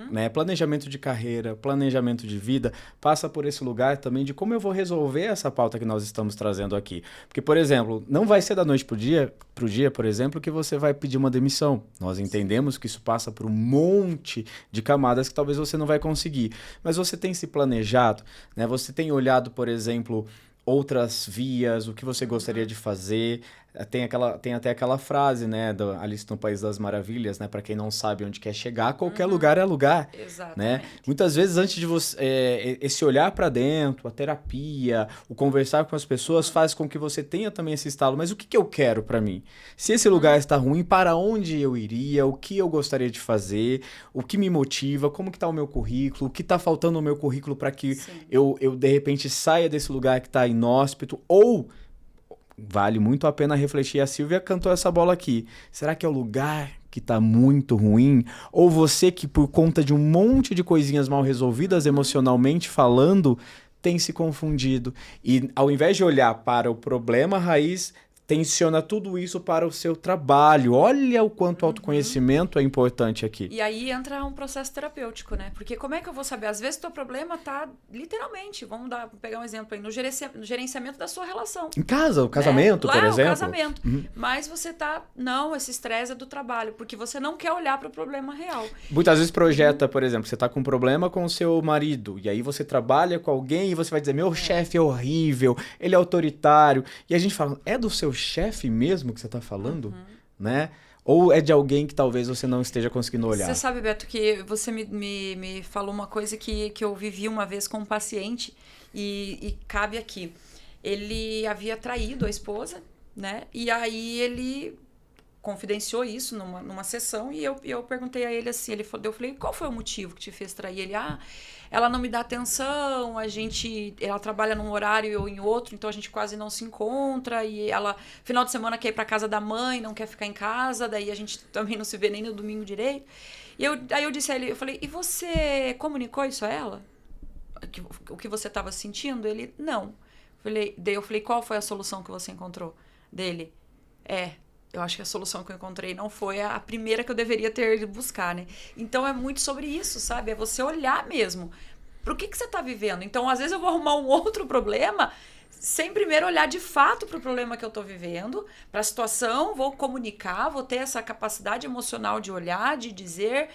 né? Planejamento de carreira, planejamento de vida, passa por esse lugar também de como eu vou resolver essa pauta que nós estamos trazendo aqui. Porque, por exemplo, não vai ser da noite pro dia, por exemplo, que você vai pedir uma demissão. Nós entendemos que isso passa por um monte de camadas que talvez você não vai conseguir. Mas você tem se planejado, né? Você tem olhado, por exemplo, outras vias, o que você gostaria de fazer. Tem até aquela frase, né, do Alice no País das Maravilhas, né, para quem não sabe onde quer chegar, qualquer lugar é lugar. Exatamente. Né? Muitas vezes, antes de você, esse olhar para dentro, a terapia, o conversar com as pessoas faz com que você tenha também esse estalo. Mas o que eu quero para mim? Se esse lugar está ruim, para onde eu iria? O que eu gostaria de fazer? O que me motiva? Como que está o meu currículo? O que está faltando no meu currículo para que eu, de repente, saia desse lugar que está inóspito? Ou vale muito a pena refletir. A Silvia cantou essa bola aqui. Será que é o lugar que tá muito ruim? Ou você que, por conta de um monte de coisinhas mal resolvidas emocionalmente falando, tem se confundido? E ao invés de olhar para o problema raiz, tensiona tudo isso para o seu trabalho. Olha o quanto o autoconhecimento é importante aqui. E aí entra um processo terapêutico, né? Porque como é que eu vou saber? Às vezes o teu problema tá literalmente, vamos pegar um exemplo aí, no gerenciamento da sua relação. Em casa, o casamento, por exemplo. O casamento. Mas você esse estresse é do trabalho, porque você não quer olhar para o problema real. Muitas vezes projeta, por exemplo, você tá com um problema com o seu marido, e aí você trabalha com alguém e você vai dizer: meu chefe é horrível, ele é autoritário. E a gente fala: é do seu chefe mesmo que você tá falando? Né? Ou é de alguém que talvez você não esteja conseguindo olhar? Você sabe, Beto, que você me falou uma coisa que eu vivi uma vez com um paciente e cabe aqui. Ele havia traído a esposa, né? E aí ele confidenciou isso numa sessão e eu perguntei a ele assim, eu falei, qual foi o motivo que te fez trair? Ele, ela não me dá atenção, ela trabalha num horário e eu em outro, então a gente quase não se encontra, e ela, final de semana, quer ir pra casa da mãe, não quer ficar em casa, daí a gente também não se vê nem no domingo direito. Aí eu disse a ele, eu falei, e você comunicou isso a ela? O que você estava sentindo? Ele, não. Daí eu falei, qual foi a solução que você encontrou? Dele, eu acho que a solução que eu encontrei não foi a primeira que eu deveria ter ido buscar, né? Então é muito sobre isso, sabe? É você olhar mesmo para o que você está vivendo. Então, às vezes eu vou arrumar um outro problema sem primeiro olhar de fato para o problema que eu estou vivendo, para a situação, vou comunicar, vou ter essa capacidade emocional de olhar, de dizer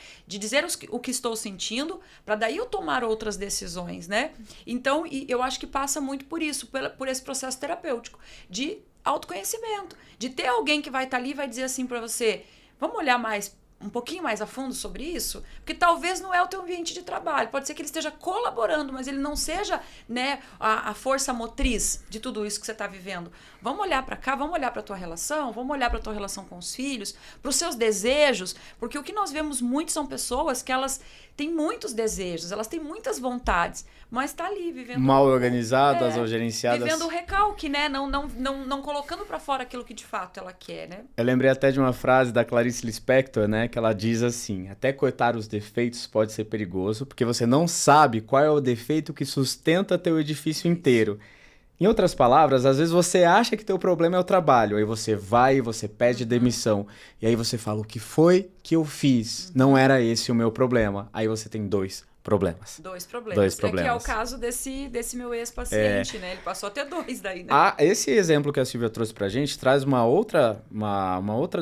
o que estou sentindo, para daí eu tomar outras decisões, né? Então, eu acho que passa muito por isso, por esse processo terapêutico, de autoconhecimento, de ter alguém que vai estar ali e vai dizer assim para você, vamos olhar um pouquinho mais a fundo sobre isso, porque talvez não é o teu ambiente de trabalho, pode ser que ele esteja colaborando, mas ele não seja, né, a força motriz de tudo isso que você está vivendo. Vamos olhar para cá, vamos olhar para a tua relação, vamos olhar para a tua relação com os filhos, para os seus desejos, porque o que nós vemos muito são pessoas que elas têm muitos desejos, elas têm muitas vontades, mas está ali vivendo mal organizadas ou gerenciadas, vivendo o recalque, né? Não colocando para fora aquilo que de fato ela quer, né? Eu lembrei até de uma frase da Clarice Lispector, né, que ela diz assim: até cortar os defeitos pode ser perigoso, porque você não sabe qual é o defeito que sustenta teu edifício inteiro. Em outras palavras, às vezes você acha que teu problema é o trabalho, aí você vai e você pede demissão, e aí você fala, o que foi que eu fiz? Não era esse o meu problema. Aí você tem dois problemas. Dois problemas. Que é o caso desse meu ex-paciente, né? Ele passou a ter dois daí, né? Esse exemplo que a Silvia trouxe pra gente traz uma outra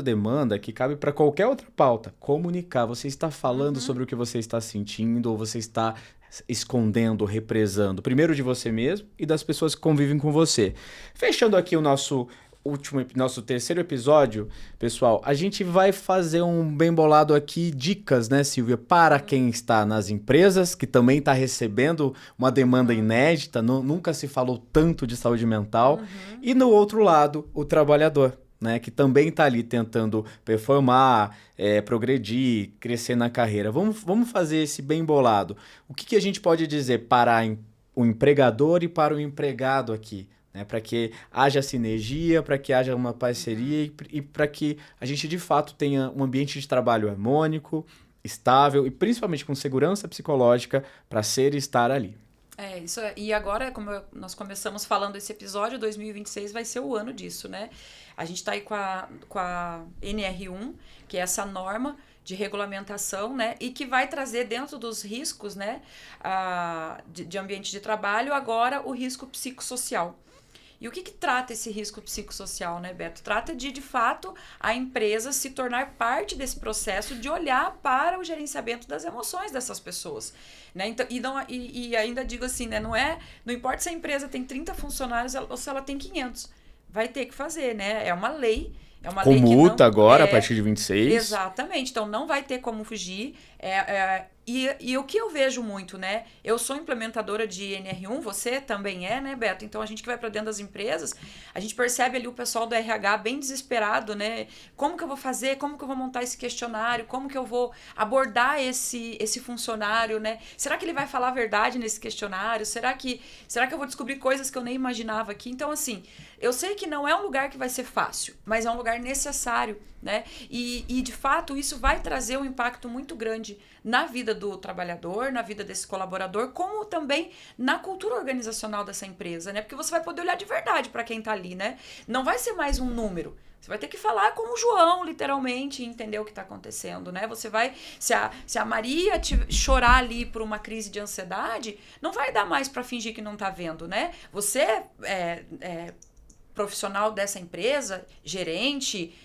demanda que cabe para qualquer outra pauta. Comunicar. Você está falando sobre o que você está sentindo, ou você está escondendo, represando, primeiro de você mesmo e das pessoas que convivem com você. Fechando aqui o nosso terceiro episódio, pessoal, a gente vai fazer um bem bolado aqui, dicas, né, Silvia, para quem está nas empresas, que também está recebendo uma demanda inédita, nunca se falou tanto de saúde mental, e no outro lado, o trabalhador, né, que também está ali tentando performar, progredir, crescer na carreira. Vamos fazer esse bem bolado. O que a gente pode dizer para o empregador e para o empregado aqui? Né, para que haja sinergia, para que haja uma parceria e para que a gente de fato tenha um ambiente de trabalho harmônico, estável e principalmente com segurança psicológica para ser e estar ali. Isso é. E agora, como nós começamos falando esse episódio, 2026 vai ser o ano disso, né? A gente está aí com a NR1, que é essa norma de regulamentação, né? E que vai trazer dentro dos riscos, né? De ambiente de trabalho, agora o risco psicossocial. E o que trata esse risco psicossocial, né, Beto? Trata de fato, a empresa se tornar parte desse processo de olhar para o gerenciamento das emoções dessas pessoas. Né? Então, e ainda digo assim, né, não importa se a empresa tem 30 funcionários ou se ela tem 500. Vai ter que fazer, né? É uma lei. É uma com lei multa que não, agora, a partir de 26. Exatamente. Então, não vai ter como fugir. E o que eu vejo muito, né? Eu sou implementadora de NR1, você também é, né, Beto? Então, a gente que vai para dentro das empresas, a gente percebe ali o pessoal do RH bem desesperado, né? Como que eu vou fazer? Como que eu vou montar esse questionário? Como que eu vou abordar esse funcionário, né? Será que ele vai falar a verdade nesse questionário? Será que eu vou descobrir coisas que eu nem imaginava aqui? Então, assim, eu sei que não é um lugar que vai ser fácil, mas é um lugar necessário, né? E de fato, isso vai trazer um impacto muito grande na vida do trabalhador, na vida desse colaborador, como também na cultura organizacional dessa empresa, né? Porque você vai poder olhar de verdade para quem tá ali, né? Não vai ser mais um número. Você vai ter que falar com o João, literalmente, e entender o que está acontecendo, né? Você vai... Se a Maria chorar ali por uma crise de ansiedade, não vai dar mais para fingir que não tá vendo, né? Você profissional dessa empresa, gerente,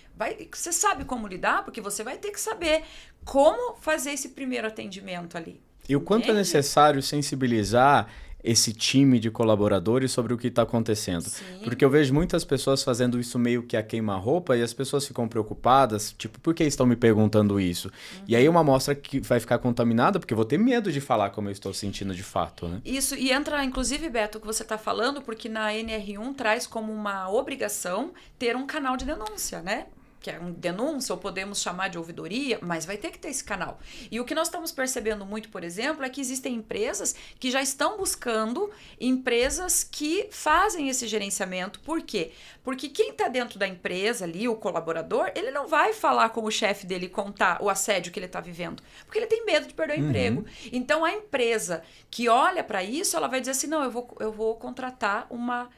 você sabe como lidar, porque você vai ter que saber como fazer esse primeiro atendimento ali. E o quanto é necessário sensibilizar esse time de colaboradores sobre o que está acontecendo. Sim. Porque eu vejo muitas pessoas fazendo isso meio que a queima-roupa e as pessoas ficam preocupadas, tipo, por que estão me perguntando isso? E aí uma amostra que vai ficar contaminada, porque eu vou ter medo de falar como eu estou sentindo de fato, né? Isso, e entra, inclusive, Beto, o que você está falando, porque na NR1 traz como uma obrigação ter um canal de denúncia, né? Que é uma denúncia, ou podemos chamar de ouvidoria, mas vai ter que ter esse canal. E o que nós estamos percebendo muito, por exemplo, é que existem empresas que já estão buscando empresas que fazem esse gerenciamento. Por quê? Porque quem está dentro da empresa ali, o colaborador, ele não vai falar com o chefe dele e contar o assédio que ele está vivendo, porque ele tem medo de perder o emprego. Então, a empresa que olha para isso, ela vai dizer assim, não, eu vou contratar uma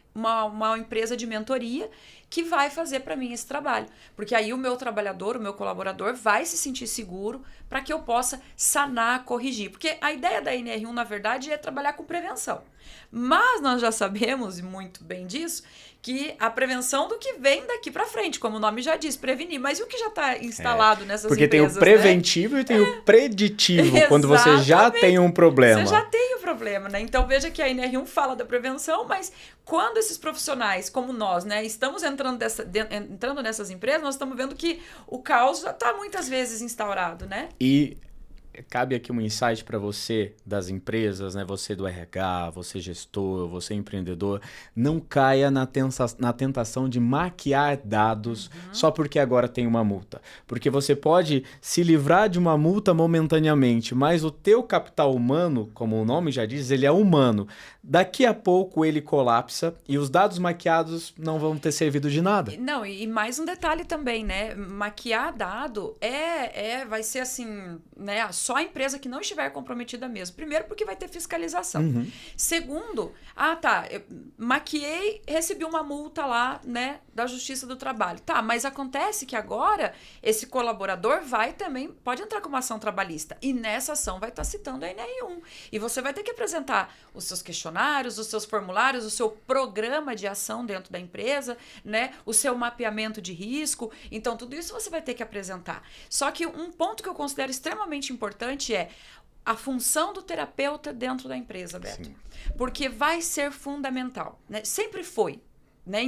empresa de mentoria que vai fazer para mim esse trabalho. Porque aí o meu trabalhador, o meu colaborador vai se sentir seguro para que eu possa sanar, corrigir. Porque a ideia da NR1, na verdade, é trabalhar com prevenção. Mas nós já sabemos, e muito bem disso, que a prevenção do que vem daqui para frente, como o nome já diz, prevenir. Mas e o que já está instalado nessas porque empresas? Porque tem o preventivo, né? E tem o preditivo, quando você já tem um problema. Você já tem o problema, né? Então veja que a NR1 fala da prevenção, mas quando esses profissionais como nós, né, estamos entrando nessas empresas, nós estamos vendo que o caos já está muitas vezes instaurado, né? E cabe aqui um insight para você das empresas, né? Você do RH, você gestor, você empreendedor, não caia na tentação de maquiar dados só porque agora tem uma multa. Porque você pode se livrar de uma multa momentaneamente, mas o teu capital humano, como o nome já diz, ele é humano. Daqui a pouco ele colapsa e os dados maquiados não vão ter servido de nada. Não, e mais um detalhe também, né? Maquiar dado vai ser assim, né? Só a empresa que não estiver comprometida mesmo. Primeiro, porque vai ter fiscalização. Segundo, eu maquiei, recebi uma multa lá, né, da Justiça do Trabalho. Tá, mas acontece que agora esse colaborador pode entrar com uma ação trabalhista. E nessa ação vai estar citando a NR1. E você vai ter que apresentar os seus questionários, os seus formulários, o seu programa de ação dentro da empresa, né, o seu mapeamento de risco. Então, tudo isso você vai ter que apresentar. Só que um ponto que eu considero extremamente importante é a função do terapeuta dentro da empresa, Beto. Sim. Porque vai ser fundamental, né? Sempre foi. Né?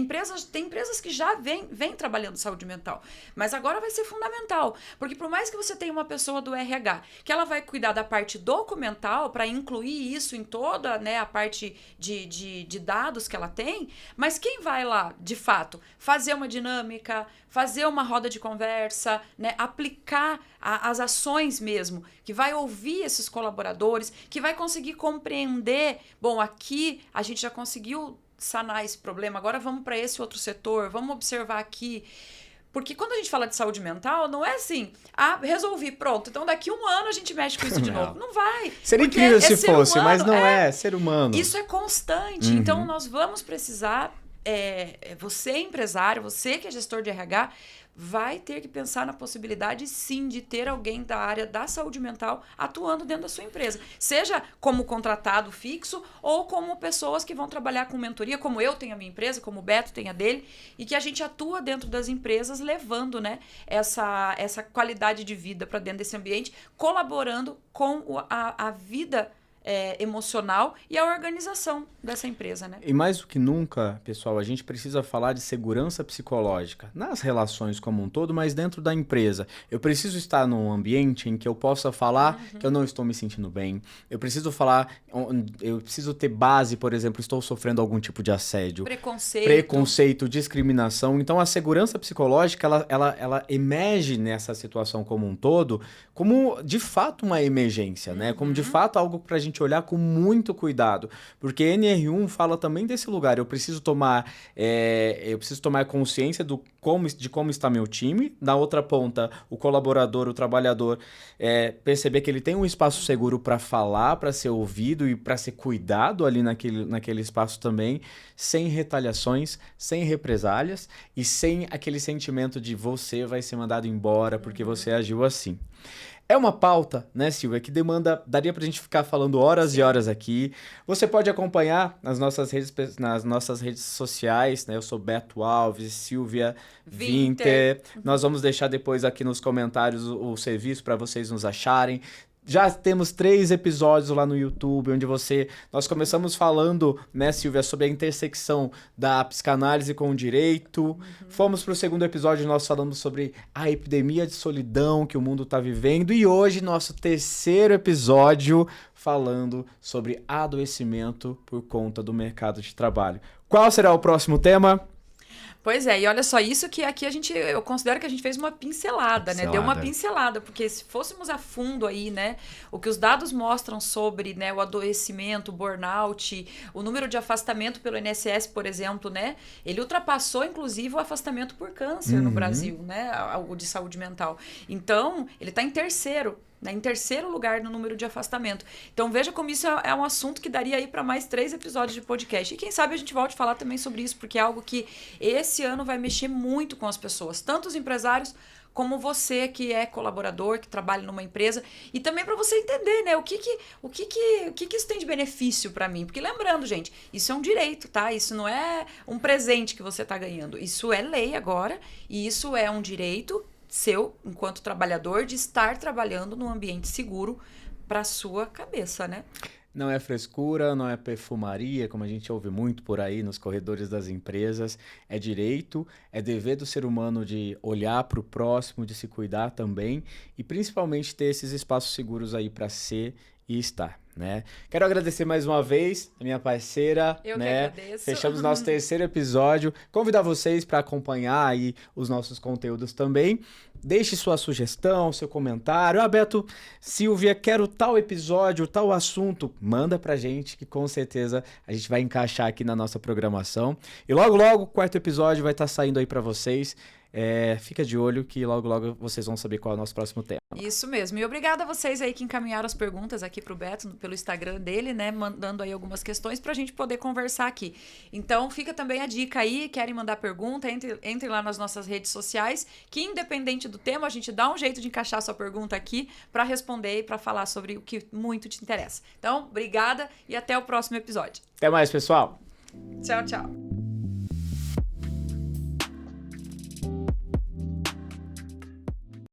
Tem empresas que já vêm trabalhando saúde mental, mas agora vai ser fundamental, porque por mais que você tenha uma pessoa do RH, que ela vai cuidar da parte documental para incluir isso em toda, né, a parte de dados que ela tem, mas quem vai lá, de fato, fazer uma dinâmica, fazer uma roda de conversa, né, aplicar as ações mesmo, que vai ouvir esses colaboradores, que vai conseguir compreender, bom, aqui a gente já conseguiu sanar esse problema, agora vamos para esse outro setor, vamos observar aqui. Porque quando a gente fala de saúde mental, não é assim, resolvi, pronto, então daqui 1 ano a gente mexe com isso de novo. Não vai. Seria incrível se fosse, humano, mas não é ser humano. Isso é constante. Então, nós vamos precisar, você empresário, você que é gestor de RH, vai ter que pensar na possibilidade, sim, de ter alguém da área da saúde mental atuando dentro da sua empresa. Seja como contratado fixo ou como pessoas que vão trabalhar com mentoria, como eu tenho a minha empresa, como o Beto tem a dele, e que a gente atua dentro das empresas levando, né, essa qualidade de vida para dentro desse ambiente, colaborando com a vida emocional e a organização dessa empresa, né? E mais do que nunca, pessoal, a gente precisa falar de segurança psicológica nas relações como um todo, mas dentro da empresa. Eu preciso estar num ambiente em que eu possa falar que eu não estou me sentindo bem. Eu preciso ter base, por exemplo, estou sofrendo algum tipo de assédio. Preconceito, discriminação. Então, a segurança psicológica, ela emerge nessa situação como um todo, como, de fato, uma emergência, né? Como, de fato, algo para a gente olhar com muito cuidado, porque NR1 fala também desse lugar. Eu preciso tomar consciência de como está meu time. Na outra ponta, o colaborador, o trabalhador, perceber que ele tem um espaço seguro para falar, para ser ouvido e para ser cuidado ali naquele espaço também, sem retaliações, sem represálias e sem aquele sentimento de você vai ser mandado embora porque você agiu assim. É uma pauta, né, Silvia, que daria pra gente ficar falando horas e horas aqui. Você pode acompanhar nas nossas redes sociais, né? Eu sou Beto Alves, Silvia Winter. Nós vamos deixar depois aqui nos comentários o serviço para vocês nos acharem. Já temos 3 episódios lá no YouTube, onde nós começamos falando, né, Silvia, sobre a intersecção da psicanálise com o direito. Fomos para o segundo episódio, nós falamos sobre a epidemia de solidão que o mundo está vivendo. E hoje, nosso terceiro episódio, falando sobre adoecimento por conta do mercado de trabalho. Qual será o próximo tema? Pois é, e olha só, isso que aqui eu considero que a gente fez uma pincelada, né? Deu uma pincelada, porque se fôssemos a fundo aí, né? O que os dados mostram sobre, né, o adoecimento, o burnout, o número de afastamento pelo INSS, por exemplo, né? Ele ultrapassou, inclusive, o afastamento por câncer no Brasil, né? O de saúde mental. Então, ele está em terceiro. Né, em terceiro lugar no número de afastamento. Então veja como isso é um assunto que daria aí para mais 3 episódios de podcast. E quem sabe a gente volte a falar também sobre isso, porque é algo que esse ano vai mexer muito com as pessoas, tanto os empresários como você que é colaborador, que trabalha numa empresa, e também para você entender, né, o que isso tem de benefício para mim. Porque lembrando, gente, isso é um direito, tá? Isso não é um presente que você está ganhando. Isso é lei agora, e isso é um direito seu, enquanto trabalhador, de estar trabalhando num ambiente seguro para sua cabeça, né? Não é frescura, não é perfumaria, como a gente ouve muito por aí nos corredores das empresas. É direito, é dever do ser humano de olhar para o próximo, de se cuidar também e principalmente ter esses espaços seguros aí para ser e estar, né? Quero agradecer mais uma vez a minha parceira, eu né? Que agradeço. Fechamos nosso terceiro episódio. Convidar vocês para acompanhar aí os nossos conteúdos também. Deixe sua sugestão, seu comentário. Beto, Silvia, quero tal episódio, tal assunto. Manda pra gente que com certeza a gente vai encaixar aqui na nossa programação. E logo, logo, o 4º episódio vai estar saindo aí pra vocês. Fica de olho que logo, logo vocês vão saber qual é o nosso próximo tema. Isso mesmo. E obrigada a vocês aí que encaminharam as perguntas aqui pro Beto, pelo Instagram dele, né? Mandando aí algumas questões pra gente poder conversar aqui. Então, fica também a dica aí. Querem mandar pergunta? Entre lá nas nossas redes sociais, que independente do tema, a gente dá um jeito de encaixar a sua pergunta aqui pra responder e pra falar sobre o que muito te interessa. Então, obrigada e até o próximo episódio. Até mais, pessoal. Tchau, tchau.